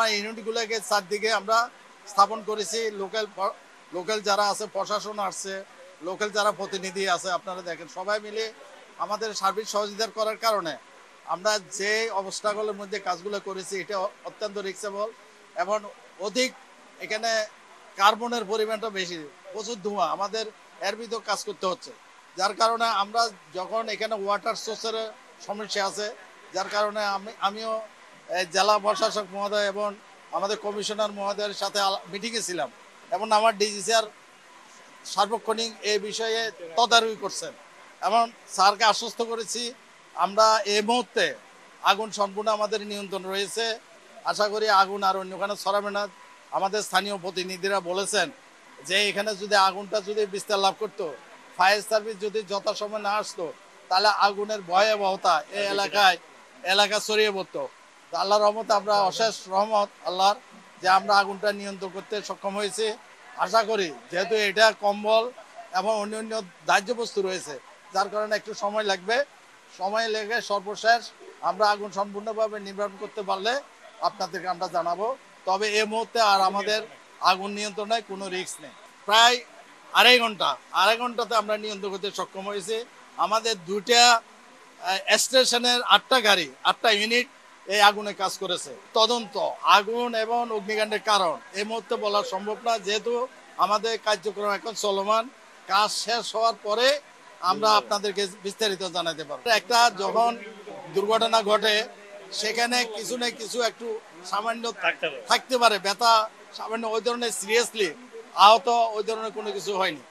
আমার ইউনিটগুলোকে চারদিকে আমরা স্থাপন করেছি। লোকাল যারা আছে, প্রশাসন আসছে, লোকাল যারা প্রতিনিধি আছে, আপনারা দেখেন সবাই মিলে আমাদের সার্বিক সহযোগিতা করার কারণে আমরা যে অবস্থাগুলোর মধ্যে কাজগুলো করেছি এটা অত্যন্ত রিক্সেবল এবং অধিক এখানে কার্বনের পরিমাণটা বেশি, প্রচুর ধোঁয়া, আমাদের এর ভিতর কাজ করতে হচ্ছে। যার কারণে আমরা যখন এখানে ওয়াটার সোর্সের সমস্যা আছে, যার কারণে আমিও জেলা প্রশাসক মহোদয় এবং আমাদের কমিশনার মহোদয়ের সাথে মিটিংয়ে ছিলাম এবং আমার ডিজিসিআর সার্বক্ষণিক এই বিষয়ে তদারকি করছেন এবং স্যারকে আশ্বস্ত করেছি আমরা এই মুহূর্তে আগুন সম্পূর্ণ আমাদের নিয়ন্ত্রণ রয়েছে। আশা করি আগুন আর অন্যখানে ছড়াবে না। আমাদের স্থানীয় প্রতিনিধিরা বলেছেন যে এখানে যদি আগুনটা যদি বিস্তার লাভ করতো, ফায়ার সার্ভিস যদি যথাসময় না আসতো, তাহলে আগুনের ভয়াবহতা এই এলাকা ছড়িয়ে পড়তো। আল্লাহর রহমতে আমরা অশেষ রহমত আল্লাহর যে আমরা আগুনটা নিয়ন্ত্রণ করতে সক্ষম হয়েছি। আশা করি যেহেতু এটা কম্বল এবং অন্যান্য দাহ্য বস্তু রয়েছে, যার কারণে একটু সময় লাগবে। সময় লেগে সর্বশেষ আমরা আগুন সম্পূর্ণভাবে নিবারণ করতে পারলে আপনাদেরকে আমরা জানাবো। তবে এই মুহূর্তে আর আমাদের আগুন নিয়ন্ত্রণে কোনো রিস্ক নেই। প্রায় আড়াই ঘন্টাতে আমরা নিয়ন্ত্রণ করতে সক্ষম হয়েছি। আমাদের দুইটা স্টেশনের 8টা গাড়ি, 8টা ইউনিট এই আগুনে কাজ করেছে। তদন্ত আগুন এবং অগ্নিকাণ্ডের কারণ এই মুহূর্তে বলা সম্ভব না, যেহেতু আমাদের কার্যক্রম এখন চলমান। কাজ শেষ হওয়ার পরে আমরা আপনাদেরকে বিস্তারিত জানাতে পারবো। একটা যখন দুর্ঘটনা ঘটে সেখানে কিছু না কিছু একটু সামান্য থাকতে পারে, ব্যথা সামান্য, ওই ধরনের সিরিয়াসলি আহত ওই ধরনের কোনো কিছু হয়নি।